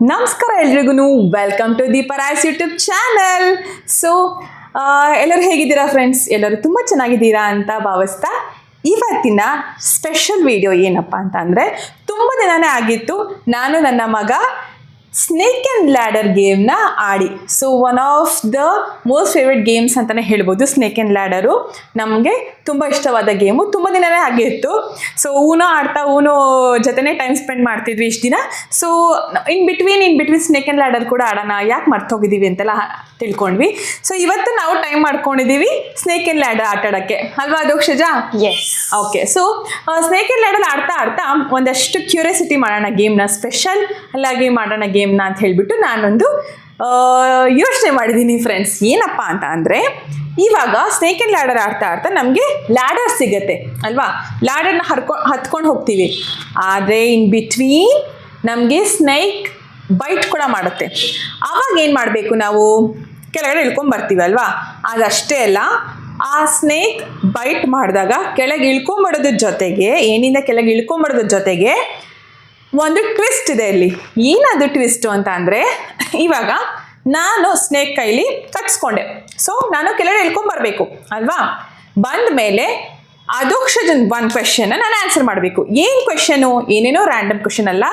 ನಮಸ್ಕಾರ ಎಲ್ರಿಗೂ, welcome to the ಪರಾಸ್ ಯೂಟ್ಯೂಬ್ ಚಾನಲ್. ಸೊ ಎಲ್ಲರೂ ಹೇಗಿದ್ದೀರಾ ಫ್ರೆಂಡ್ಸ್? ಎಲ್ಲರೂ ತುಂಬ ಚೆನ್ನಾಗಿದ್ದೀರಾ ಅಂತ ಭಾವಿಸ್ತಾ ಇವತ್ತಿನ ಸ್ಪೆಷಲ್ ವಿಡಿಯೋ ಏನಪ್ಪ ಅಂತ ಅಂದರೆ, ತುಂಬ ದಿನನೇ ಆಗಿತ್ತು ನಾನು ನನ್ನ ಮಗ ಸ್ನೇಕ್ ಆ್ಯಂಡ್ ಲ್ಯಾಡರ್ ಗೇಮ್ನ ಆಡಿ. So one of the most favourite games ಅಂತಲೇ ಹೇಳ್ಬೋದು ಸ್ನೇಕ್ ಆ್ಯಂಡ್ ಲ್ಯಾಡರು. ನಮಗೆ ತುಂಬ ಇಷ್ಟವಾದ ಗೇಮು, ತುಂಬ ದಿನವೇ ಆಗಿತ್ತು. ಸೊ ಊನೋ ಆಡ್ತಾ ಊನೋ ಜೊತೆನೇ ಟೈಮ್ ಸ್ಪೆಂಡ್ ಮಾಡ್ತಿದ್ವಿ ಇಷ್ಟು ದಿನ. So in between snake and ladder ಕೂಡ ಆಡೋಣ, ಯಾಕೆ ಮರ್ತೋಗಿದ್ದೀವಿ ಅಂತೆಲ್ಲ ತಿಳ್ಕೊಂಡ್ವಿ. ಸೊ ಇವತ್ತು ನಾವು ಟೈಮ್ ಮಾಡ್ಕೊಂಡಿದ್ದೀವಿ ಸ್ನೇಕ್ ಆ್ಯಂಡ್ ಲ್ಯಾಡರ್ ಆಟಾಡೋಕ್ಕೆ, ಅಲ್ವಾ ಅಧೋಕ್ಷಜಾ? Yes. Okay, so snake and ladder ಆಡ್ತಾ ಒಂದಷ್ಟು ಕ್ಯೂರಿಯಾಸಿಟಿ ಮಾಡೋಣ, ಗೇಮ್ನ ಸ್ಪೆಷಲ್ ಅಲ್ಲಾಗಿ ಮಾಡೋಣ ಗೇಮ್ನ ಅಂತ ಹೇಳಿಬಿಟ್ಟು ನಾನೊಂದು ಯೋಚನೆ ಮಾಡಿದ್ದೀನಿ ಫ್ರೆಂಡ್ಸ್. ಏನಪ್ಪ ಅಂತ ಅಂದರೆ, ಇವಾಗ ಸ್ನೇಕ್ ಆ್ಯಂಡ್ ಲ್ಯಾಡರ್ ಆಡ್ತಾ ನಮಗೆ ಲ್ಯಾಡರ್ ಸಿಗುತ್ತೆ ಅಲ್ವಾ, ಲ್ಯಾಡರ್ನ ಹತ್ಕೊಂಡು ಹೋಗ್ತೀವಿ. ಆದರೆ ಇನ್ ಬಿಟ್ವೀನ್ ನಮಗೆ ಸ್ನೇಕ್ ಬೈಟ್ ಕೂಡ ಮಾಡುತ್ತೆ. ಆವಾಗ ಏನು ಮಾಡಬೇಕು, ನಾವು ಕೆಳಗಡೆ ಇಳ್ಕೊಂಬರ್ತೀವಿ ಅಲ್ವಾ. ಅದಷ್ಟೇ ಅಲ್ಲ, ಆ ಸ್ನೇಕ್ ಬೈಟ್ ಮಾಡಿದಾಗ ಕೆಳಗೆ ಇಳ್ಕೊಂಬರೋದ್ರ ಜೊತೆಗೆ, ಏನಿಂದ ಕೆಳಗೆ ಇಳ್ಕೊಂಬರೋದ್ರ ಜೊತೆಗೆ ಒಂದು ಟ್ವಿಸ್ಟ್ ಇದೆ ಇಲ್ಲಿ. ಏನದು ಟ್ವಿಸ್ಟು ಅಂತ ಅಂದರೆ, ಇವಾಗ ನಾನು ಸ್ನೇಕ್ ಕೈಲಿ ಕಟ್ಸ್ಕೊಂಡೆ. ಸೊ ನಾನು ಕೆಳಗಡೆ ಇಳ್ಕೊಂಬರ್ಬೇಕು ಅಲ್ವಾ. ಬಂದ ಮೇಲೆ ಅಧೋಕ್ಷಜನ್ ಒಂದು ಕ್ವೆಶನ್ನ ನಾನು ಆನ್ಸರ್ ಮಾಡಬೇಕು. ಏನು ಕ್ವೆಶನು? ಏನೇನೋ ರ್ಯಾಂಡಮ್ ಕ್ವೆಶನ್ ಅಲ್ಲ,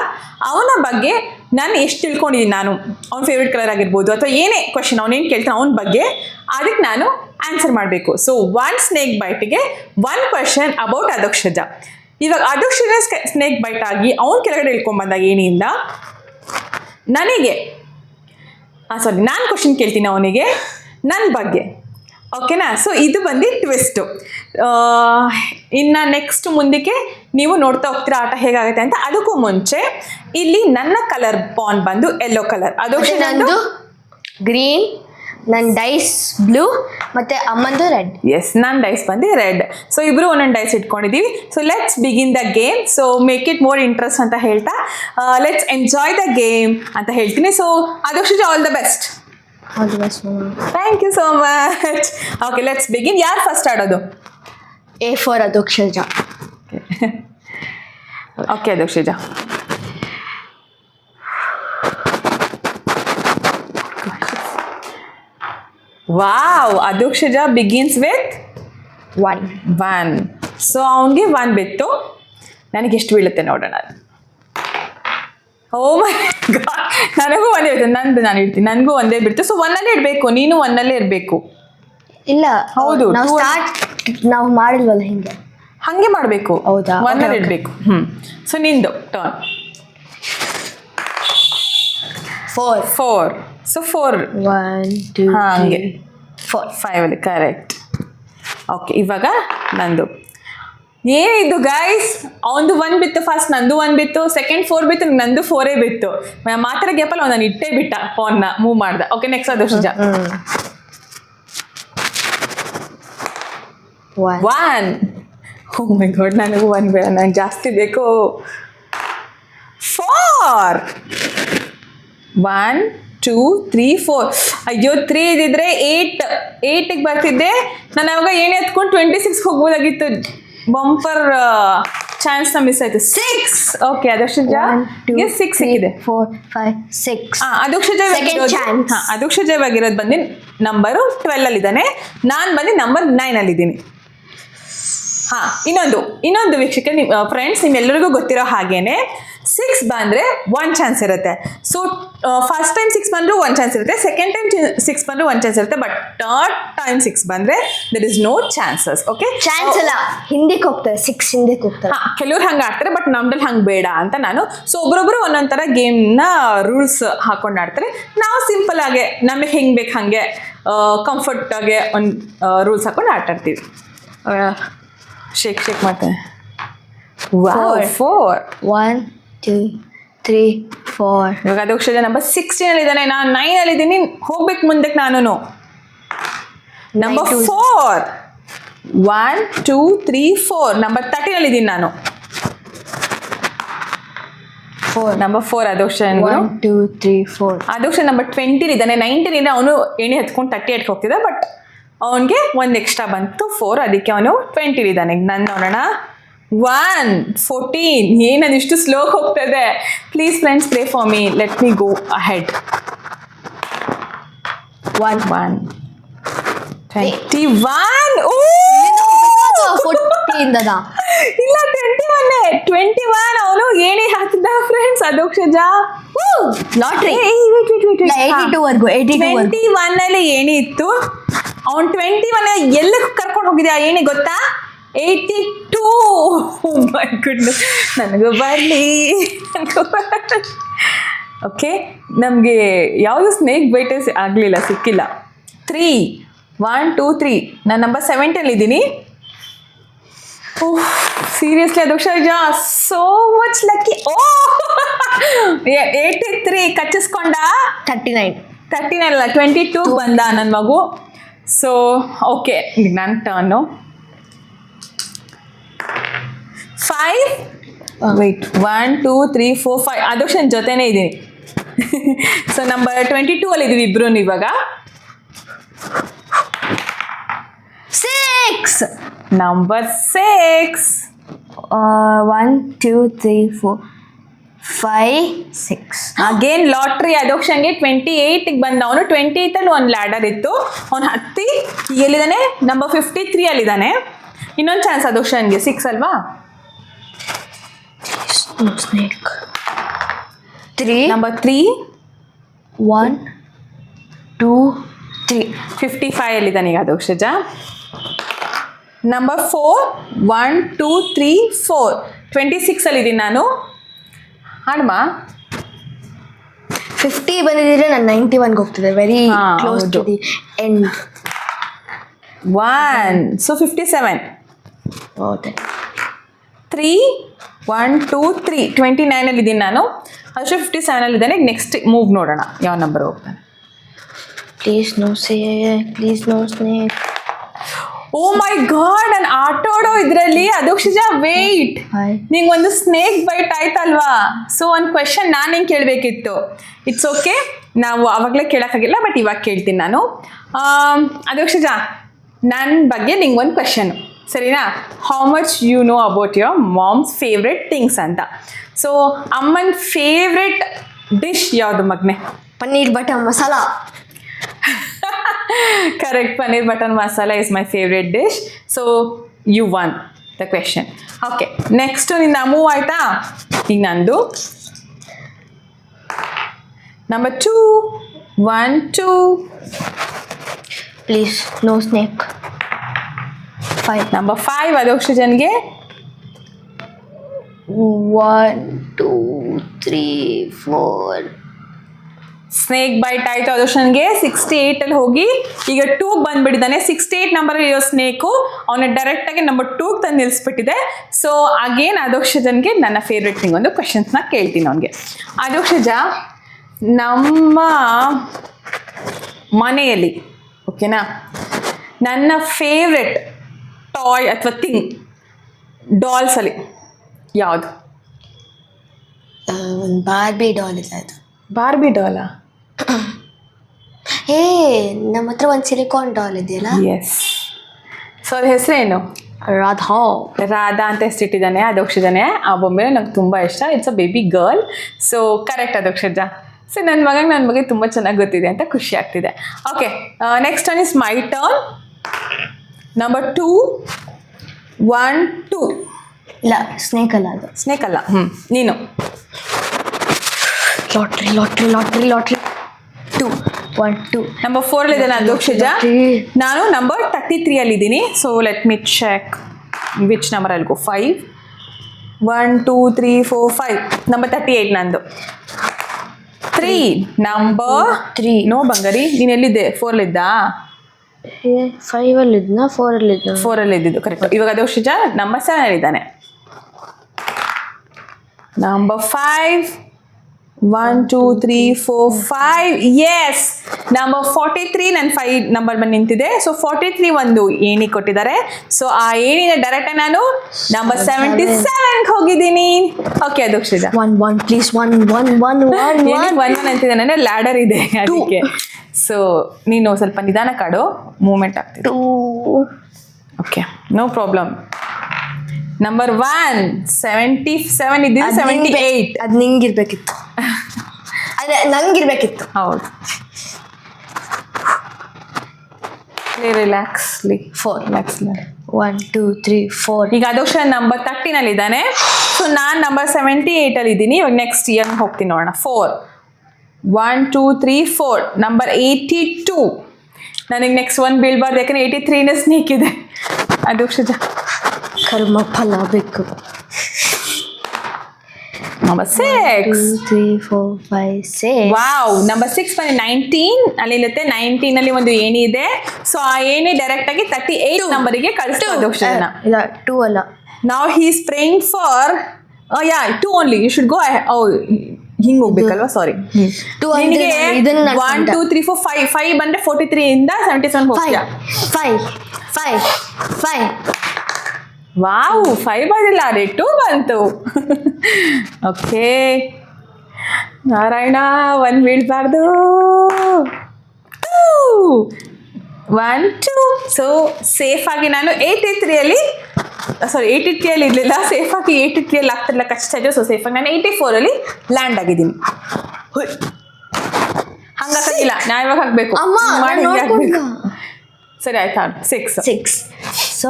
ಅವನ ಬಗ್ಗೆ ನಾನು ಎಷ್ಟು ತಿಳ್ಕೊಂಡಿದ್ದೀನಿ, ನಾನು ಅವ್ನ ಫೇವ್ರೆಟ್ ಕಲರ್ ಆಗಿರ್ಬೋದು ಅಥವಾ ಏನೇ ಕ್ವೆಶನ್ ಅವನೇನು ಕೇಳ್ತಾನೆ ಅವನ ಬಗ್ಗೆ, ಅದಕ್ಕೆ ನಾನು ಆನ್ಸರ್ ಮಾಡಬೇಕು. ಸೊ ಒನ್ ಸ್ನೇಕ್ ಬೈಟಿಗೆ ಒನ್ ಕ್ವೆಶನ್ ಅಬೌಟ್ ಅಧೋಕ್ಷಜ. ಇವಾಗ ಅಧೋಕ್ಷಜ ಸ್ನೇಕ್ ಬೈಟ್ ಆಗಿ ಅವ್ನ ಕೆಳಗಡೆ ಇಳ್ಕೊಂಬಂದಾಗ ಏನಿಂದ ನನಗೆ ನಾನು ಕ್ವೆಶನ್ ಕೇಳ್ತೀನಿ ಅವನಿಗೆ ನನ್ನ ಬಗ್ಗೆ, ಓಕೆನಾ? ಸೊ ಇದು ಬಂದು ಟ್ವಿಸ್ಟು. ಇನ್ನು ನೆಕ್ಸ್ಟ್ ಮುಂದಕ್ಕೆ ನೀವು ನೋಡ್ತಾ ಹೋಗ್ತೀರಾ ಆಟ ಹೇಗಾಗುತ್ತೆ ಅಂತ. ಅದಕ್ಕೂ ಮುಂಚೆ ಇಲ್ಲಿ ನನ್ನ ಕಲರ್ ಪಾನ್ ಬಂದು ಯೆಲ್ಲೋ ಕಲರ್, ಅಧೋಕ್ಷಜ ನಂದು ಗ್ರೀನ್, ನನ್ನ ಡೈಸ್ ಬ್ಲೂ, ಮತ್ತೆ ಅಮ್ಮಂದು ರೆಡ್. ಎಸ್, ನನ್ನ ಡೈಸ್ ಬಂದು ರೆಡ್. ಸೊ ಇಬ್ಬರು ಒಂದೊಂದು ಡೈಸ್ ಇಟ್ಕೊಂಡಿದ್ದೀವಿ. So let's begin the game. So make it more interest ಅಂತ ಹೇಳ್ತಾ ಲೆಟ್ಸ್ ಎಂಜಾಯ್ ದ ಗೇಮ್ ಅಂತ ಹೇಳ್ತೀನಿ. So Adhokshaja, all the best. All the best. Thank you so much. Okay, let's begin. ಯಾರು first ಆಡೋದು? A for Adhokshaja. Okay Adhokshaja. Wow, Adhokshaja begins with 1. So ಅವನಿಗೆ 1 ಬಿತ್ತು, ನನಗೆ ಎಷ್ಟು ಬೀಳುತ್ತೆ ನೋಡೋಣ. ಓ ಮೈ ಗಾಡ್, ನನಗೂ ಒಂದೇ ಬಿತ್ತು. ನಾನು ಇಡ್ತೀನಿ, ನನಗೂ ಒಂದೇ ಬಿಡ್ತು. ಸೊ 1ಅಲ್ಲೇ ಇಡಬೇಕು, ನೀನು 1ಅಲ್ಲೇ ಇರಬೇಕು. ಇಲ್ಲ, ಹೌದು, ನಾವು ಮಾಡಿಲ್ವಲ್ಲ ಹಿಂಗೆ, ಹಾಗೆ ಮಾಡಬೇಕು. ಹೌದಾ? 1ಅಲ್ಲೇ ಇಡಬೇಕು. ಸೊ ನಿಂದು ಟರ್ನ್. 4. ಸೊ 4. 1 2 ಹಾಗೆ 4 5 ಕರೆಕ್ಟ್. ಓಕೆ, ಇವಾಗ ನಂದು. ಏನಿದು ಗೈಸ್, ಅವನದು 1 ಬಿತ್ತು ಫಸ್ಟ್, ನಂದು 1 ಬಿತ್ತು, ಸೆಕೆಂಡ್ 4 ಬಿತ್ತು, ನಂದು 4 ಬಿತ್ತು. ಮಾತ್ರ ಗ್ಯಾಪಲ್ಲಿ ಅವನು ಇಟ್ಟೇ ಬಿಟ್ಟ, ಫೋನ್ನ ಮೂವ್ ಮಾಡ್ದ. Okay, next Adhokshaja. 1. O my god, ನನಗೂ 1 ಬೇಡ, ನನಗೆ ಜಾಸ್ತಿ ಬೇಕು. 4. 1 2 3 4. ಅಯ್ಯೋ, 3 ಇದ್ದಿದ್ರೆ 8ಗೆ ಬರ್ತಿದ್ದೆ ನಾನು. ಅವಾಗ ಏನೇ ಎತ್ಕೊಂಡು 26 ಹೋಗ್ಬೋದಾಗಿತ್ತು. ಬಂಪರ್ ಚಾನ್ಸ್ನ ಮಿಸ್ ಆಯಿತು. 6. ಓಕೆ, ಅಧೋಕ್ಷಜ 6 ಸಿಕ್ಕಿದೆ. 4 5 6. ಅಧೋಕ್ಷಜ ಆಗಿರೋದು ಬಂದು ನಂಬರು 12ಅಲ್ಲಿದ್ದಾನೆ, ನಾನು ಬಂದು ನಂಬರ್ 9ಅಲ್ಲಿದ್ದೀನಿ. ಇನ್ನೊಂದು ವೀಕ್ಷಕ, ಫ್ರೆಂಡ್ಸ್, ನಿಮ್ಮೆಲ್ಲರಿಗೂ ಗೊತ್ತಿರೋ ಹಾಗೇನೆ 6 ಬಂದರೆ 1 ಚಾನ್ಸ್ ಇರುತ್ತೆ. ಸೊ ಫಸ್ಟ್ ಟೈಮ್ 6 ಬಂದರೂ 1 ಚಾನ್ಸ್ ಇರುತ್ತೆ, ಸೆಕೆಂಡ್ ಟೈಮ್ 6 ಬಂದರೂ 1 ಚಾನ್ಸ್ ಇರುತ್ತೆ, ಬಟ್ ಥರ್ಡ್ ಟೈಮ್ 6 ಬಂದರೆ there is no chances. Okay, chance ಅಲ್ಲ, ಹಿಂದಕ್ಕೆ ಹೋಗ್ತಾರೆ, 6 ಹಿಂದಕ್ಕೆ ಹೋಗ್ತಾರೆ. ಕೆಲವ್ರು ಹಂಗೆ ಆಡ್ತಾರೆ, ಬಟ್ ನಮ್ದಲ್ಲಿ ಹಂಗೆ ಬೇಡ ಅಂತ ನಾನು. ಸೊ ಒಬ್ಬೊಬ್ಬರು ಒಂದೊಂದು ಥರ ಗೇಮ್ನ ರೂಲ್ಸ್ ಹಾಕೊಂಡು ಆಡ್ತಾರೆ. ನಾವು ಸಿಂಪಲ್ ಆಗಿ ನಮಗೆ ಹೆಂಗೆ ಬೇಕು ಹಾಗೆ ಕಂಫರ್ಟಾಗೆ ಒಂದು ರೂಲ್ಸ್ ಹಾಕೊಂಡು ಆಟಾಡ್ತೀವಿ. ಶೇಕ್ ಮಾಡ್ತೇನೆ. 4. 1 2 3 4. ಇವಾಗ ಅಧೋಕ್ಷಜ ನಂಬರ್ 16ಅಲ್ಲಿದ್ದಾನೆ, ನಾನು 9ಅಲ್ಲಿದ್ದೀನಿ. ಹೋಗ್ಬೇಕು ಮುಂದಕ್ಕೆ ನಾನು. ನಂಬರ್ 4. 1 2 3 4. ನಂಬರ್ 13ಅಲ್ಲಿದ್ದೀನಿ ನಾನು. ನಂಬರ್ 4 ಅಧೋಕ್ಷಜ. 1 2 3 4. ಅಧೋಕ್ಷಜ ನಂಬರ್ 20ಇದ್ದಾನೆ. 19 ಅವನು ಎಣ್ಣೆ ಹತ್ಕೊಂಡು 38ಗೆ ಹೋಗ್ತಿದ್ದ, ಬಟ್ ಅವನಿಗೆ 1 ಎಕ್ಸ್ಟ್ರಾ ಬಂತು 4, ಅದಕ್ಕೆ ಅವನು 20ಇದ್ದಾನೆ. ನನ್ನ ನೋಡೋಣ. 14 ಏನದಿಷ್ಟು ಸ್ಲೋ ಹೋಗ್ತದೆ. Please friends pray for me, let me go ahead. 1 21. ಓ 40 ಇಂದನಾ? ಇಲ್ಲ 21 ಅವನು ಏನೇ ಹಾಕಿದ್ದ ಫ್ರೆಂಡ್ಸ್ ಅಧೋಕ್ಷಜ. ಲಾಟ್ರಿ. 82 ವರ್ಗು 21 ಅಲ್ಲಿ ಏಣಿ ಇತ್ತು. ಅವ್ನು 21 ಎಲ್ಲ ಕರ್ಕೊಂಡು ಹೋಗಿದ್ಯಾ ಏಣಿ ಗೊತ್ತಾ? 82. ಮೈ ಗುಡ್ನೆಸ್, ನನಗೂ ಬರಲಿ. ಓಕೆ, ನಮಗೆ ಯಾವುದು ಸ್ನೇಕ್ ಬೈಟೇ ಆಗಲಿಲ್ಲ, ಸಿಕ್ಕಿಲ್ಲ. 3 1 2 3 ನಾನು ನಂಬರ್ 70 ಇದ್ದೀನಿ. Seriously Adhokshaja, so much lucky. Oh 83 ಕಚ್ಚಿಸ್ಕೊಂಡ. 39 ಅಲ್ಲ 22 ಬಂದ ನನ್ನ ಮಗು. ಸೊ ಓಕೆ, ನನ್ನ ಟರ್ನು. 5 ವೆಯ್ಟ್ 1 2 3 4 5 ಅಧೋಕ್ಷನ್ ಜೊತೆನೇ ಇದ್ದೀನಿ. ಸೊ ನಂಬರ್ 22 ಅಲ್ಲಿ ಇದ್ದೀವಿ ಇಬ್ರು ಇವಾಗ. 6. ನಂಬರ್ 6. 1 2 3 4 5 6. ಅಗೇನ್ ಲಾಟ್ರಿ ಅಧೋಕ್ಷನ್ಗೆ 28 ಬಂದ. ಅವನು 28 ಅಲ್ಲಿ ಒಂದು ಲ್ಯಾಡರ್ ಇತ್ತು, ಅವನು ಹತ್ತಿ ಎಲ್ಲಿದ್ದಾನೆ? ನಂಬರ್ 53 ಅಲ್ಲಿದ್ದಾನೆ. ಇನ್ನೊಂದು ಚಾನ್ಸ್ ಅಧೋಕ್ಷನ್ಗೆ, 6 ಅಲ್ವಾ? ಸ್ನೇಕ್ 3 ನಂಬರ್ 3 1 2 3 55 ಅಲ್ಲಿದ್ದಾನೆ ಈಗ ಅಧೋಕ್ಷಜ. ನಂಬರ್ 4 1 2 3 4 26 ಅಲ್ಲಿದ್ದೀನಿ ನಾನು. ಹಾಡ್ಮಾ 50 ಬಂದಿದ್ರೆ ನಾನು 91 ಹೋಗ್ತಿದ್ದೆ. ವೆರಿ ಹಾ, ಕ್ಲೋಸ್ ಟು ಹೌದು. The end. 1 ಸೊ 57. ಹೌದು. 3 1 2 3 29 ಅಲ್ಲಿ ಇದ್ದೀನಿ ನಾನು. ಅಷ್ಟೇ 57 ಅಲ್ಲಿ ಇದ್ದಾನೆ. ನೆಕ್ಸ್ಟ್ ಮೂವ್ ನೋಡೋಣ ಯಾವ ನಂಬರ್ ಹೋಗ್ತಾನೆ. Please no snake. Oh my god, ನಾನು ಆಟೋಡೋ ಇದರಲ್ಲಿ ಅಧೋಕ್ಷಜ ವೇಟ್, ನಿಂಗೆ ಒಂದು ಸ್ನೇಕ್ ಬೈಟ್ ಆಯ್ತಲ್ವಾ? ಸೊ ಒಂದು ಕ್ವೆಶನ್ ನಾನು ಹಿಂಗೆ ಕೇಳಬೇಕಿತ್ತು. ಇಟ್ಸ್ ಓಕೆ, ನಾವು ಆವಾಗಲೇ ಕೇಳೋಕ್ಕಾಗಿಲ್ಲ, ಬಟ್ ಇವಾಗ ಕೇಳ್ತೀನಿ ನಾನು. ಅಧೋಕ್ಷಜ, ನನ್ನ ಬಗ್ಗೆ ನಿಂಗೆ ಒಂದು ಕ್ವೆಶನ್, ಸರಿನಾ? How much you know about your mom's favourite things ಅಂತ. ಸೊ ಅಮ್ಮನ ಫೇವ್ರೆಟ್ ಡಿಶ್ ಯಾವುದು ಮಗನೆ? Paneer butter masala. Correct, paneer butter masala is my favorite dish. So you won the question. Okay, next ನಿಂದ ಮೂವ್ ಆಯ್ತಾ? ಈಗ ನಂದು number 2 1 2 please no snake. 5 number 5 ಅಧೋಕ್ಷಜನ್ಗೆ. 1 2 3 4 snake bite ಆಯಿತು ಅಧೋಕ್ಷನ್ಗೆ. 68 ಅಲ್ಲಿ ಹೋಗಿ ಈಗ 2 ಬಂದ್ಬಿಟ್ಟಿದ್ದಾನೆ. 68 ನಂಬರ್ ಇರೋ ಸ್ನೇಕು ಅವನ ಡೈರೆಕ್ಟಾಗಿ ನಂಬರ್ 2 ತಂದು ನಿಲ್ಲಿಸ್ಬಿಟ್ಟಿದೆ. ಸೊ ಅಗೇನ್ ಅಧೋಕ್ಷಜನ್ಗೆ ನನ್ನ ಫೇವ್ರೆಟ್ ಥಿಂಗ್ ಒಂದು ಕ್ವೆಶನ್ಸ್ನ ಕೇಳ್ತೀನಿ ಅವನಿಗೆ. ಅಧೋಕ್ಷಜ, ನಮ್ಮ ಮನೆಯಲ್ಲಿ ಓಕೆನಾ ನನ್ನ ಫೇವ್ರೆಟ್ ಟಾಯ್ ಅಥವಾ ಥಿಂಗ್ ಡಾಲ್ಸಲ್ಲಿ ಯಾವುದು? ಒಂದು ಬಾರ್ಬಿ ಡಾಲ್ ಇದೆ. ಅದು ಬಾರ್ಬಿ ಡಾಲಾ? ಹೇ, ನಮ್ಮ ಹತ್ರ ಒಂದು ಸಿಲಿಕಾನ್ ಡಾಲ್ ಇದೆಯಲ್ಲ. ಎಸ್. ಸೊ ಅದ್ರ ಹೆಸರೇನು? ರಾಧಾ ಅಂತ ಹೆಸರಿಟ್ಟಿದ್ದಾನೆ ಅಧೋಕ್ಷಜನೇ. ಆ ಬೊಂಬೆ ನಂಗೆ ತುಂಬ ಇಷ್ಟ. It's a baby girl. So correct Adhokshaja. So ನನ್ನ ಬಗ್ಗೆ ತುಂಬ ಚೆನ್ನಾಗಿ ಗೊತ್ತಿದೆ ಅಂತ ಖುಷಿ ಆಗ್ತಿದೆ. Okay, next one is my turn. Number 2 1 2 ಇಲ್ಲ, ಸ್ನೇಕ್ ಅಲ್ಲ ಅದು. ಸ್ನೇಕ್ ಅಲ್ಲ. ನೀನು ಲಾಟ್ರಿ 2 1 2 ನಂಬರ್ 4 ಅಲ್ಲಿ ಇದ್ದಾನೆ ಅಧೋಕ್ಷಜ. ನಾನು ನಂಬರ್ 33 ಅಲ್ಲಿ ಇದ್ದೀನಿ. So let me check which number ಅಲ್ಲಿ ಗೋ. 5 1 2 3 4 5 ನಂಬರ್ 38 ನಂದು. 3 ನಂಬರ್ 3 ನೋ ಬಂಗಾರಿ, ನೀನು ಎಲ್ಲಿದ್ದೆ? 4 ಅಲ್ಲಿದ್ದಾ? 5 ಅಲ್ಲಿ ಇದ್ನಾ 4 ಅಲ್ಲಿ ಇದ್ನ? 4 ಅಲ್ಲಿ ಇದ್ದಿದ್ದು ಕರೆಕ್ಟ್. ಇವಾಗ ಅಧೋಕ್ಷಜ ನಂಬರ್ 7 ಅಲ್ಲಿ ಇದ್ದಾನೆ. Number 5 1 2 3 4 5 S. ನಂಬರ್ 43 ನನ್ನ 5 ನಂಬರ್ ಬಂದು ನಿಂತಿದೆ. ಸೊ 43 ಒಂದು ಏಣಿ ಕೊಟ್ಟಿದ್ದಾರೆ. ಸೊ ಆ ಏಣಿನ ಡೈರೆಕ್ಟ್ ನಾನು ನಂಬರ್ 77 ಹೋಗಿದ್ದೀನಿ. ಓಕೆ ಅಧೋಕ್ಷಜ. 1 1 ಪ್ಲೀಸ್ 1 1 1 1 1 ಅಂತಿದ್ದಾನೆ, ಲ್ಯಾಡರ್ ಇದೆ ಅದಕ್ಕೆ. ಸೊ ನೀನು ಸ್ವಲ್ಪ ನಿಧಾನ ಕಾಡು, ಮೂವ್ಮೆಂಟ್ ಆಗ್ತಿದೆ. 2 ಓಕೆ, ನೋ ಪ್ರಾಬ್ಲಮ್. ನಂಬರ್ 1 77 ಇದ್ದೀನಿ, 78. ಅದು ನಿಂಗಿರ್ಬೇಕಿತ್ತು. ಅದೇ ನಂಗಿರ್ಬೇಕಿತ್ತು. ಹೌದು. ರಿಲ್ಯಾಕ್ಸ್ಲಿ 4 1 2 3 4. ಈಗ ಅದೋಕ್ಷ ನಂಬರ್ 30 ಇದ್ದಾನೆ. ಸೊ ನಾನು ನಂಬರ್ 78 ಅಲ್ಲಿ ಇದ್ದೀನಿ. ಇವಾಗ ನೆಕ್ಸ್ಟ್ ಇಯರ್ ಹೋಗ್ತೀನಿ ನೋಡೋಣ. 4 1 2 3 4 ನಂಬರ್ 82. ನನಗೆ ನೆಕ್ಸ್ಟ್ 1 ಬೀಳ್ಬಾರ್ದು, ಯಾಕಂದ್ರೆ 83 ಸ್ನೇಕ್ ಇದೆ. ಅದೋಕ್ಷ ಕರ್ಮ ಫಲ ಬೇಕು. ನಂಬರ್ 6 2 3 4 5 6. ವಾವ್. ನಂಬರ್ 6 ಬಂದು 19 ಅಲ್ಲಿ ಇರುತ್ತೆ. 19 ಅಲ್ಲಿ ಒಂದು ಏಣಿ ಇದೆ. ಸೊ ಆ ಏಣಿ ಡೈರೆಕ್ಟ್ ಆಗಿ 38 ನಂಬರಿಗೆ ಕಳಿಸ್ಬೋದು. ಇಲ್ಲ 2 ಅಲ್ಲ. ನಾವು he is praying for 2 only. You should go. ಹಿಂಗ್ ಹೋಗ್ಬೇಕಲ್ವಾ? ಸಾರಿ. 2 ಅಂದ್ರೆ ಇದನ್ನ 1 2 3 4 5 ಬಂದ್ರೆ 43 ಇಂದ 77 ಹೋಗ್ತೀಯಾ? 5. ವಾವ್. 5 ಬಂದಿಲ್ಲ ರೀ, 2 ಬಂತು. ಓಕೆ ನಾರಾಯಣ, 1 ಬೀಳ್ಬಾರ್ದು. 1 2. ಸೊ ಸೇಫ್ ಆಗಿ ನಾನು 83 ಅಲ್ಲಿ ಇರಲಿಲ್ಲ. ಸೇಫ್ ಆಗಿ 83 ಅಲ್ಲಿ ಆಗ್ತಿರ್ಲಿಲ್ಲ, ಕಷ್ಟ ಇದೆ. ಸೊ ಸೇಫ್ ಆಗಿ ನಾನು 84 ಅಲ್ಲಿ ಲ್ಯಾಂಡ್ ಆಗಿದ್ದೀನಿ. ಹಂಗಾಗಿಲ್ಲ, ನಾ ಇವಾಗ ಹಾಕ್ಬೇಕು. ಸರಿ ಆಯ್ತಾ? 6. ಸೊ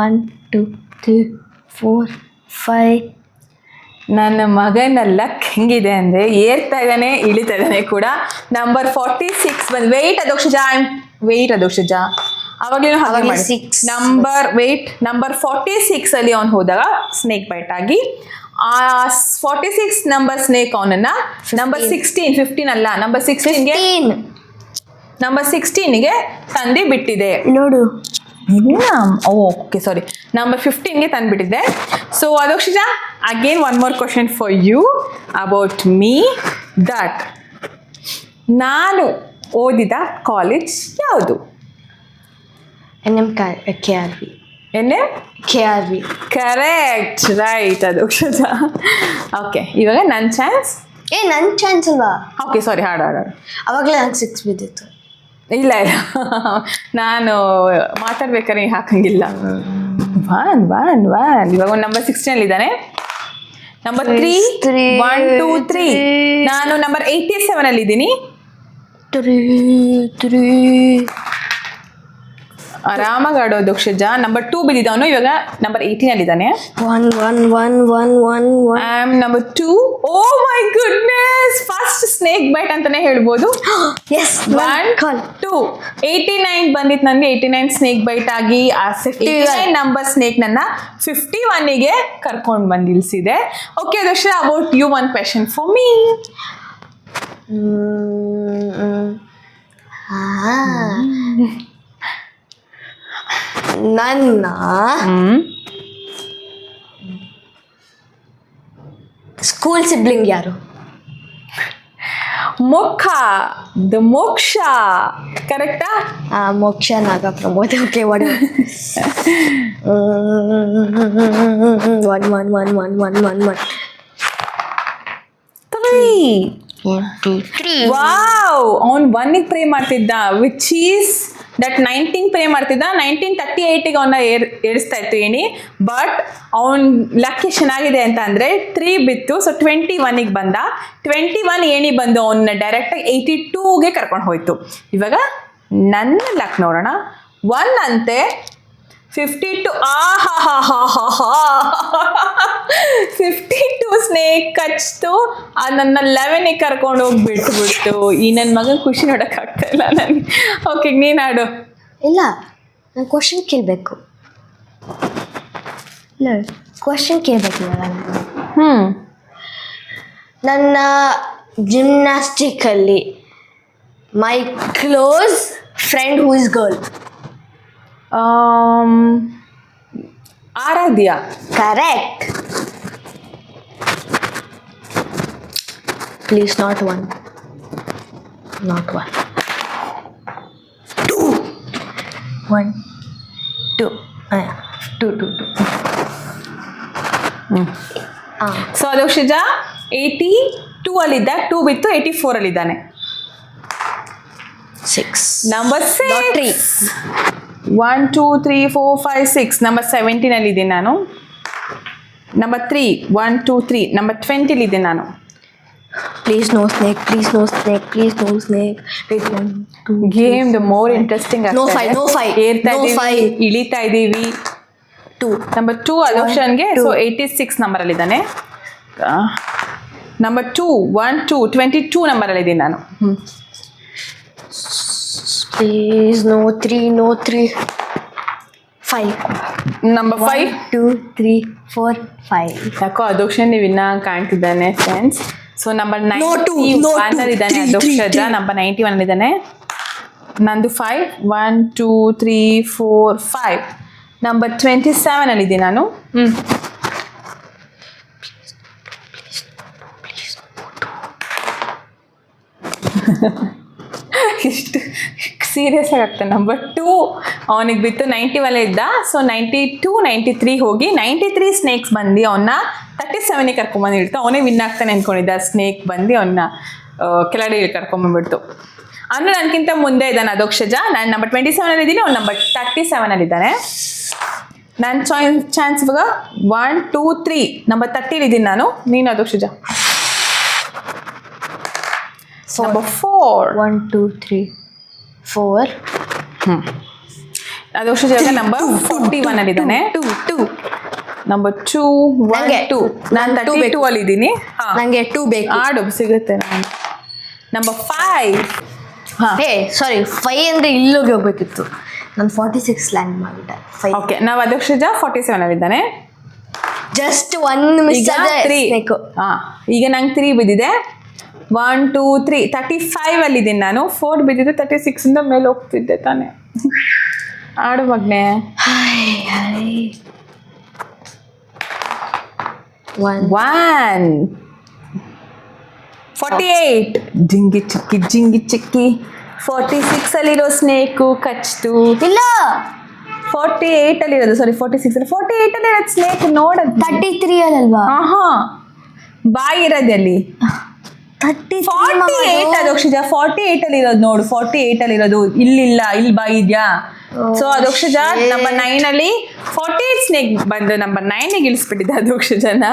1 2 3 4 5. ನನ್ನ ಮಗನ ಲಕ್ ಹೆಂಗಿದೆ ಅಂದರೆ ಏರ್ತಾ ಇದ್ದಾನೆ, ಇಳಿತಾ ಇದ್ದಾನೆ ಕೂಡ. ನಂಬರ್ 46 ಬಂದು ವೆಯ್ಟ್ ಅದೋಕ್ಷಜ ಅವಾಗಲೂ ಹಾಗೆ ಮಾಡಿ. ನಂಬರ್ 46 ಅಲ್ಲಿ ಅವನು ಹೋದಾಗ ಸ್ನೇಕ್ ಬೈಟ್ ಆಗಿ ಆ 46 ನಂಬರ್ ಸ್ನೇಕ್ ಅವನನ್ನ ನಂಬರ್ 15 ಅಲ್ಲ, ನಂಬರ್ 16ಗೆ ತಂದು ಬಿಟ್ಟಿದೆ ನೋಡು. ಓಕೆ ಸಾರಿ, ನಂಬರ್ 15ಗೆ ತಂದುಬಿಟ್ಟಿದೆ. So Adhokshaja again 1 more question for you about me. That ನಾನು ಓದಿದ ಕಾಲೇಜ್ ಯಾವುದು? KRV. Correct, right Adhokshaja. Okay, ಇವಾಗ ನನ್ನ ಚಾನ್ಸ್. ನನ್ನ ಚಾನ್ಸ್ ಅಲ್ವಾ? ಓಕೆ ಸಾರಿ, ಹಾಡು ಅವಾಗಲೇ ನಂಗೆ 6 ಬಿದ್ದಿತ್ತು. ಇಲ್ಲ ನಾನು ಮಾತಾಡ್ಬೇಕಾದ್ರೆ ಹಾಕಂಗಿಲ್ಲ. 1 ಇವಾಗ ಒಂದು ನಂಬರ್ 16 ಅಲ್ಲಿ ಇದ್ದಾನೆ. ನಂಬರ್ 3 1 2 3. ನಾನು ನಂಬರ್ 87 ಅಲ್ಲಿ ಇದ್ದೀನಿ. 3 ಆರಾಮಾಗಿ ಆಡೋದು ಅಕ್ಷಜ. ನಂಬರ್ 2 ಬಿದ್ದಿದ್ದವನು ಇವಾಗ ನಂಬರ್ 18 ಅಲ್ಲಿ ಇದ್ದಾನೆ. 1 I am number 2. Oh my goodness, first snake bite ಅಂತಾನೆ ಹೇಳ್ಬೋದು. 1 2 89 ಬಂದಿತ್ತು ನನಗೆ. 89 ಸ್ನೇಕ್ ಬೈಟ್ ಆಗಿ ಆ 59 ನಂಬರ್ ಸ್ನೇಕ್ ನನ್ನ 51ಗೆ ಕರ್ಕೊಂಡು ಬಂದು ನಿಲ್ಸಿದೆ. Okay Adhoksha, about you 1 question for me. ನನ್ನ ಸ್ಕೂಲ್ ಸಿಬ್ಲಿಂಗ್ ಯಾರು? ಮೋಕ್ಷ ಕರೆಕ್ಟಾ? ಮೋಕ್ಷ ನಾಗ ಪ್ರಮೋದ್. Okay, one 3. ವಾವ್, ಅವನು 1ಗೆ ಪ್ರೇ ಮಾಡ್ತಿದ್ದ, ವಿಚ್ ಈಸ್ ದಟ್ 19 ಪ್ರೇ ಮಾಡ್ತಿದ್ದ. 1938ಗೆ ಅವನ್ನ ಏರಿಸ್ತಾ ಇತ್ತು ಏಣಿ. ಬಟ್ ಅವನ್ ಲಕ್ ಚೆನ್ನಾಗಿದೆ ಅಂತ ಅಂದರೆ 3 ಬಿತ್ತು. ಸೊ 21ಗೆ ಬಂದ. 21 ಏಣಿ ಬಂದು ಅವನ್ನ ಡೈರೆಕ್ಟಾಗಿ 82ಗೆ ಕರ್ಕೊಂಡು ಹೋಯ್ತು. ಇವಾಗ ನನ್ನ ಲಕ್ ನೋಡೋಣ. 1 ಅಂತೆ 52. 52 ಸ್ನೇಕ್ ಕಚ್ತು. ನನ್ನ 11ಗೆ ಕರ್ಕೊಂಡು ಹೋಗಿ ಬಿಟ್ಬಿಡ್ತು. ಈ ನನ್ನ ಮಗನ ಖುಷಿ ನೋಡೋಕ್ಕಾಗ್ತಾ ಇಲ್ಲ ನನಗೆ. ಓಕೆ, ನೀನು ಆಡು. ಇಲ್ಲ, ನಾನು ಕ್ವಶನ್ ಕೇಳಬೇಕು. ನನ್ನ ಜಿಮ್ನಾಸ್ಟಿಕಲ್ಲಿ my close friend who is girl. Aradhya. Correct. Please, not 1. 2 1 2 2 so Adhokshaja 82 ಅಲ್ಲಿದ್ದ. 2 ಬಿತ್ತು, 84 ಅಲ್ಲಿದ್ದಾನೆ. 6. ನಂಬರ್ 6. 1 2 3 4 5 6. ನಂಬರ್ 17 ಅಲ್ಲಿ ಇದ್ದೀನಿ ನಾನು. ನಂಬರ್ 3 1 2 3 ನಂಬರ್ 20 ಇದೆ ನಾನು. Please no snake, please no snake, please no snake. Game the more interesting. No five, no five, ಏರ್ತಾ no ಇದೀವಿ, five. ಇಳಿತಾ ಇದೀವಿ. 2. ನಂಬರ್ 2 ಅದೋಕ್ಷನ್ಗೆ. ಸೊ 86 ನಂಬರಲ್ಲಿ ಇದ್ದಾನೆ. ನಂಬರ್ 2 1 2 22 ನಂಬರಲ್ಲಿ ಇದ್ದೀನಿ ನಾನು. Please no 3, no 3. 5. ನಂಬರ್ 5 2 3 4 5. ಯಾಕೋ ಅದೋಕ್ಷನ್ ವಿನ್ನ ಕಾಣ್ತಿದ್ದಾನೆ friends. So number No, two, no, 91 ಇದ್ದಾನೆ three, ಅದೋಕ್ಷಜ. three. ನಂಬರ್ 91 ಇದ್ದಾನೆ. ನಂದು 5 1 2 3 4 5. ನಂಬರ್ 27 ಅಲ್ಲಿ ಇದ್ದೀನಿ ನಾನು. ಇಷ್ಟು ಸೀರಿಯಸ್ ಆಗಿ ಆಗ್ತಾನೆ. ನಂಬರ್ 2 ಅವನಿಗೆ ಬಿತ್ತು 91 ಇದ್ದ. ಸೊ 92 93 ಹೋಗಿ 93 ಸ್ನೇಕ್ಸ್ ಬಂದು ಅವನ್ನ 37ಗೆ ಕರ್ಕೊಂಬಂದು ಇಡ್ತು. ಅವನೇ ವಿನ್ ಆಗ್ತಾನೆ ಅಂದ್ಕೊಂಡಿದ್ದ. ಸ್ನೇಕ್ ಬಂದು ಅವನ್ನ ಕೆಳಗಡೆ ಕರ್ಕೊಂಬಂದ್ಬಿಡ್ತು. ಅಂದರೆ ನನಗಿಂತ ಮುಂದೆ ಇದ್ದಾನೆ ಅದೋಕ್ಷಜ. ನಾನು ನಂಬರ್ 27 ಇದ್ದೀನಿ, ಅವ್ನು ನಂಬರ್ 37 ಇದ್ದಾನೆ. ನನ್ನ ಚಾನ್ಸ್ ಇವಾಗ 1 2 3 ನಂಬರ್ 30 ಇದ್ದೀನಿ ನಾನು. ನೀನು ಅದೋಕ್ಷಜ. ನಂಬರ್ 4 1 2 3 4. ಅದೋಕ್ಷಜ ನಂಬರ್ 41 ಅಲ್ಲಿದ್ದಾನೆ. 2. ನಂಬರ್ 2 1 ನಂಗೆ 2 ನಾನು 32 ಅಲ್ಲಿ ಇದ್ದೀನಿ. ನನಗೆ 2 ಬೇಕು. ಆಡು ಸಿಗುತ್ತೆ ನಾನು. ನಂಬರ್ 5 ಹೇ ಸಾರಿ 5 ಅಂದರೆ ಇಲ್ಲೋಗಿ ಹೋಗ್ಬೇಕಿತ್ತು. ನಾನು 46 ಲ್ಯಾಂಡ್ ಮಾಡಿದ್ದೆ. 5. ಓಕೆ, ನಾವು ಅದೋಕ್ಷಜ 47 ಅಲ್ಲಿದ್ದಾನೆ. ಜಸ್ಟ್ 1 ಮಿಸ್ ಈಗ ಆದ್ರೆ 3. ಈಗ ನಂಗೆ 3 ಬಿದ್ದಿದೆ. 1 2 3 35 ಅಲ್ಲಿ ಇದ್ದೀನಿ ನಾನು. 4 ಬಿದ್ದಿದ್ದು 36 ಇಂದ ಮೇಲೆ ಹೋಗ್ತಿದ್ದೆ ತಾನೆ. ಆಡು ಮಗ್ನೆ. 1 48 ಜಿಂಗಿ ಚಿಕ್ಕಿ 46 ಅಲ್ಲಿರೋ ಸ್ನೇಕು ಕಚ್ತು. ಇಲ್ಲ 48 ಅಲ್ಲಿರೋದು. ಸಾರಿ 46 ಅಲ್ಲಿ 48 ಅಲ್ಲಿರೋದು ಸ್ನೇಕ್ ನೋಡೋದು. 33 ಅಲ್ವಾ? ಬಾಯಿ ಇರೋದು ಅಲ್ಲಿ 48 ಅದೋಕ್ಷಜ. 48 ಅಲ್ಲಿ ಇರೋದು ನೋಡು. 48 ಅಲ್ಲಿ ಇರೋದು ಇಲ್ಲಿಲ್ಲ, ಇಲ್ಲಿ ಬಾಯಿ ಇದೆಯಾ? ಸೊ ಅದೋಕ್ಷಜ ನಂಬರ್ 9 ಅಲ್ಲಿ 48 ಸ್ನೇಕ್ ಬಂದು ನಂಬರ್ 9ಗೆ ಇಳಿಸ್ಬಿಟ್ಟಿದ್ದೆ ಅದೋಕ್ಷಜನ.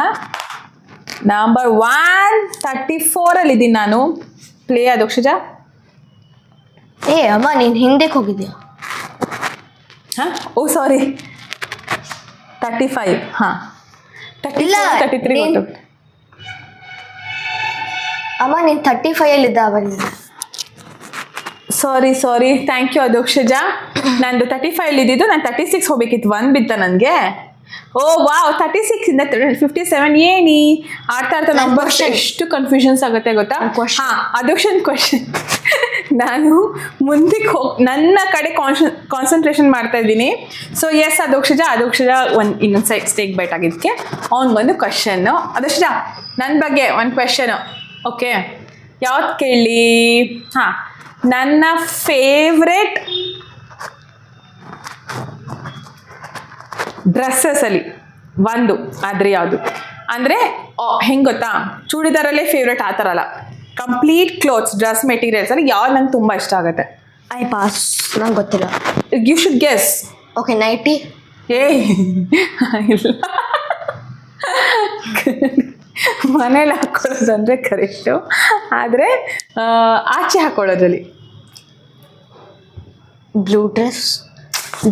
ನಂಬರ್ 134 ಅಲ್ಲಿ ಇದ್ದೀನಿ ನಾನು. ಪ್ಲೇ ಅದೋಕ್ಷಜ. ಏ ಅಮ್ಮ ನೀನು ಹಿಂದಕ್ಕೆ ಹೋಗಿದ್ಯಾ? ಓ ಸಾರಿ 35. ಇಲ್ಲ, 33 ನೀನ್- ಅಮ್ಮ ನೀನು 35 ಅಲ್ಲಿದ್ದ ಅವಾಗ. Sorry thank you Adhokshaja. ನಂದು 35 ಅಲ್ಲಿ ಇದ್ದಿದ್ದು. ನಾನು 36 ಹೋಗ್ಬೇಕಿತ್ತು. 1 ಬಿತ್ತ ನನಗೆ. ಓ ವಾವ್ 36 ಇಂದ 57 ಏನಿ ಆಡ್ತಾ ನಂಬರ್ ಎಷ್ಟು ಕನ್ಫ್ಯೂಷನ್ಸ್ ಆಗುತ್ತೆ ಗೊತ್ತಾ? ಅದೋಕ್ಷನ್ ಕ್ವಶನ್. ನಾನು ಮುಂದಕ್ಕೆ ನನ್ನ ಕಡೆ ಕಾನ್ಸಂಟ್ರೇಷನ್ ಮಾಡ್ತಾ ಇದ್ದೀನಿ. ಸೊ ಎಸ್ ಅದೋಕ್ಷಜ ಇನ್ನೊಂದು ಸ್ಟೇಕ್ ಬೈಟ್ ಆಗಿದ್ದಕ್ಕೆ ಅವ್ನಿಗೊಂದು ಕ್ವಶನ್ನು. ಅದೋಕ್ಷಜ ನನ್ನ ಬಗ್ಗೆ ಒಂದು ಕ್ವಶನು. ಓಕೆ, ಯಾವ್ದು ಕೇಳಿ? ನನ್ನ ಫೇವ್ರೆಟ್ ಡ್ರೆಸ್ಸಸಲ್ಲಿ ಒಂದು ಆದರೆ ಯಾವುದು ಅಂದರೆ ಹೆಂಗೆ ಗೊತ್ತಾ? ಚೂಡಿದಾರಲ್ಲೇ ಫೇವ್ರೆಟ್ ಆ ಥರ ಅಲ್ಲ. ಕಂಪ್ಲೀಟ್ ಕ್ಲೋತ್ಸ್ ಡ್ರೆಸ್ ಮೆಟೀರಿಯಲ್ಸಲ್ಲಿ ಯಾವ್ದು ನಂಗೆ ತುಂಬ ಇಷ್ಟ ಆಗುತ್ತೆ? ಐ ಪಾಸ್, ನಂಗೆ ಗೊತ್ತಿಲ್ಲ. You should guess. ಓಕೆ 90. ಇಲ್ಲ, ಮನೇಲಿ ಹಾಕ್ಕೊಳ್ಳೋದಂದರೆ ಕರೆಕ್ಟು. ಆದರೆ ಆಚೆ ಹಾಕ್ಕೊಳ್ಳೋದ್ರಲ್ಲಿ ಬ್ಲೂ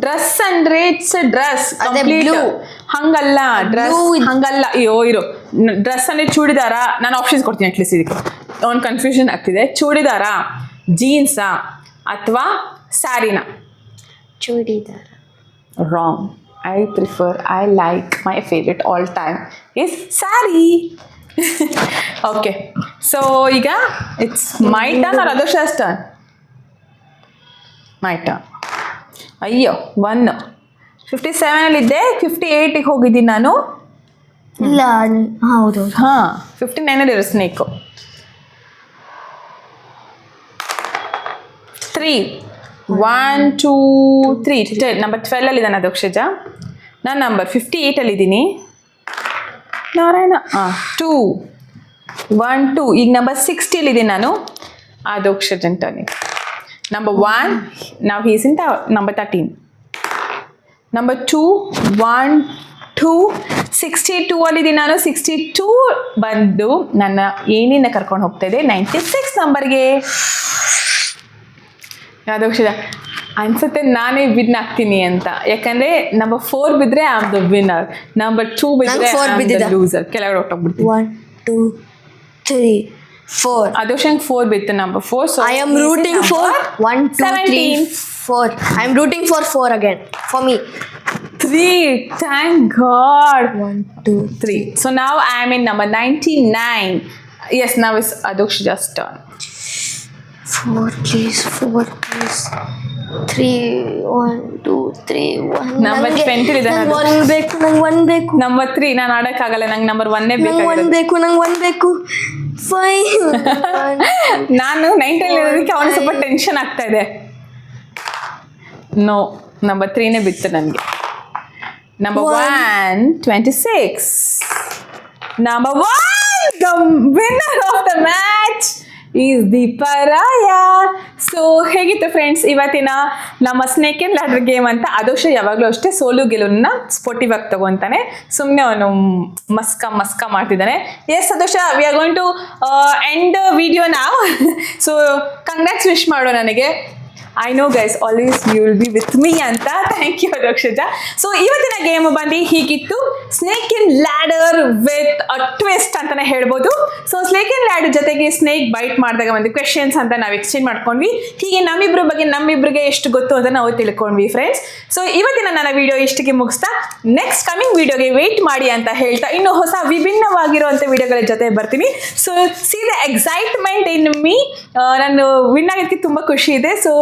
ಡ್ರೆಸ್ ಅಂದರೆ ಇಟ್ಸ್ ಡ್ರೆಸ್ ಅದೇ ಕಂಪ್ಲೀಟ್. blue. ಹಂಗಲ್ಲ ಡ್ರೆಸ್, ಹಂಗಲ್ಲ. ಅಯ್ಯೋ ಇರೋ ಡ್ರೆಸ್ ಅಂದರೆ ಚೂಡಿದಾರ. ನಾನು ಆಪ್ಷನ್ಸ್ ಕೊಡ್ತೀನಿ ಅಟ್ಲೀಸ್ಟ್. ಇದಕ್ಕೆ ಒಂದು ಕನ್ಫ್ಯೂಷನ್ ಆಗ್ತಿದೆ. ಚೂಡಿದಾರ, ಜೀನ್ಸಾ ಅಥವಾ ಸ್ಯಾರಿನಾ? Churidar. Wrong. I like my favorite all time is saree. Okay, so ಈಗ it's my turn or Adosha's turn? My turn. ಅಯ್ಯೋ 1 57 ಅಲ್ಲಿದ್ದೆ. 58ಗೆ ಹೋಗಿದ್ದೀನಿ ನಾನು. ಇಲ್ಲ ಹೌದು 59 ಅಲ್ಲಿ ಇರೋ ಸ್ನೇಕು. 3 1 2 3 ನಂಬರ್ 12 ಅಲ್ಲಿ ಇದ್ದಾನೆ ಅದೋಕ್ಷಜ. ನಾನು ನಂಬರ್ 58 ಅಲ್ಲಿ ಇದ್ದೀನಿ. ನಾರಾಯಣ 2 1 2 ಈಗ ನಂಬರ್ 60 ಅಲ್ಲಿ ಇದ್ದೀನಿ ನಾನು. ಅದೋಕ್ಷಜನ್ ಟರ್ನಿಂಗ್. ನಂಬರ್ 1 ನಾವು ಹೀಸ್ ಇನ್ ನಂಬರ್ 13. ನಂಬರ್ 2 1 62 ಅಲ್ಲಿದ್ದೀನಿ ನಾನು. 62 ಬಂದು ನನ್ನ ಏನಿನ ಕರ್ಕೊಂಡು ಹೋಗ್ತಾ ಇದೆ 96 ನಂಬರ್ಗೆ. ಯಾವ್ದು ಅನ್ಸುತ್ತೆ ನಾನೇ ವಿನ್ ಆಗ್ತೀನಿ ಅಂತ, ಯಾಕಂದ್ರೆ ನಂಬರ್ 4 ಬಿದ್ರೆ I am the winner, number 2 ಬಿದ್ರೆ ಲೂಸರ್, ಕೆಳಗಡೆ ಹೊಟ್ಟೋಗ್ಬಿಡ್ತೀನಿ. 1 2 3 4. ಅದೋಷಂಗ್ 4 ಬಿತ್ತು, number 4. So I am rooting for 1 2 3 4. I am rooting for 4 again for me. 3. Thank God. 1 2 3. So now I am in number 99. Yes, now it's Adosh just turn. 4 please. 3 1 2 3 1. Number 20 ಇದೆ. ನಂಗೆ 1 ಬೇಕು. Number 3 ನಾನು ಆಡಕ್ಕಾಗಲ್ಲ, ನಂಗೆ number 1 ನಂಗೆ 1 ಬೇಕು. 5. ನಾನು 9 ಇರೋದಕ್ಕೆ ಅವನು ಸ್ವಲ್ಪ ಟೆನ್ಷನ್ ಆಗ್ತಾ ಇದೆ. ನೋ, ನಂಬರ್ 3ನೇ ಬಿತ್ತು ನನಗೆ. Number 1 26. Number 1 the winner of the match is Deeparaya. So ಹೇಗಿತ್ತು ಫ್ರೆಂಡ್ಸ್ ಇವತ್ತಿನ ನಮ್ಮ ಸ್ನೇಕ್ ಆ್ಯಂಡ್ ಲ್ಯಾಡರ್ ಗೇಮ್ ಅಂತ. ಅದೋಷ ಯಾವಾಗಲೂ ಅಷ್ಟೇ ಸೋಲು ಗೆಲುವನ್ನ ಸ್ಪೋರ್ಟಿವ್ ಆಗಿ ತಗೊತಾನೆ, ಸುಮ್ಮನೆ ಅವನು ಮಸ್ಕ ಮಾಡ್ತಿದ್ದಾನೆ. ಎಸ್ ಅದೋಷ, we are going to end video ನಾವು. ಸೊ ಕಂಗ್ರಾಟ್ಸ್ ವಿಶ್ ಮಾಡು ನನಗೆ. I know guys, always you will be with me ಅಂತ. Thank you Akshaja. ಸೊ ಇವತ್ತಿನ ಗೇಮ್ ಬಂದು ಹೀಗಿತ್ತು, snake and ladder with a twist ಅಂತಾನೆ ಹೇಳ್ಬೋದು. ಸೊ ಸ್ನೇಕ್ ಆ್ಯಂಡ್ ಲ್ಯಾಡರ್ ಜೊತೆಗೆ ಸ್ನೇಕ್ ಬೈಟ್ ಮಾಡಿದಾಗ ಒಂದು ಕ್ವೆಶನ್ಸ್ ಅಂತ ನಾವು ಎಕ್ಸ್ಚೇಂಜ್ ಮಾಡ್ಕೊಂಡ್ವಿ. ಹೀಗೆ ನಮ್ಮಿಬ್ರಿಗೆ ಎಷ್ಟು ಗೊತ್ತು ಅಂತ ನಾವು ತಿಳ್ಕೊಂಡ್ವಿ ಫ್ರೆಂಡ್ಸ್. ಸೊ ಇವತ್ತಿನ ನನ್ನ ವಿಡಿಯೋ ಇಷ್ಟಕ್ಕೆ ಮುಗಿಸ್ತಾ ನೆಕ್ಸ್ಟ್ ಕಮಿಂಗ್ ವಿಡಿಯೋಗೆ ವೆಯ್ಟ್ ಮಾಡಿ ಅಂತ ಹೇಳ್ತಾ ಇನ್ನು ಹೊಸ ವಿಭಿನ್ನವಾಗಿರುವಂಥ ವಿಡಿಯೋಗಳ ಜೊತೆ ಬರ್ತೀನಿ. So C the excitement in me, ನಾನು ವಿನ್ ಆಗೋದಕ್ಕೆ ತುಂಬ ಖುಷಿ ಇದೆ. ಸೊ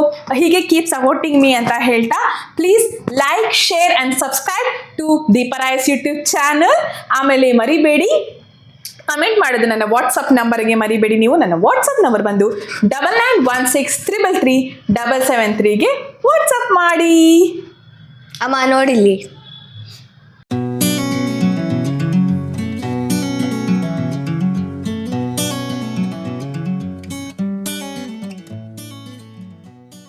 ಹೀಗೆ ಕೀಪ್ ಸಪೋರ್ಟಿಂಗ್ ಮೀ ಅಂತ ಹೇಳ್ತಾ please like share and subscribe to Deeparaya's YouTube channel. ಆಮೇಲೆ ಮರಿಬೇಡಿ ಕಮೆಂಟ್ ಮಾಡೋದು ನನ್ನ ವಾಟ್ಸಪ್ ನಂಬರ್ಗೆ ಮರಿಬೇಡಿ. ನೀವು ನನ್ನ ವಾಟ್ಸಪ್ ನಂಬರ್ ಬಂದು 9916333773ಗೆ ವಾಟ್ಸಪ್ ಮಾಡಿ. ಅಮ್ಮ ನೋಡಿಲ್ಲಿ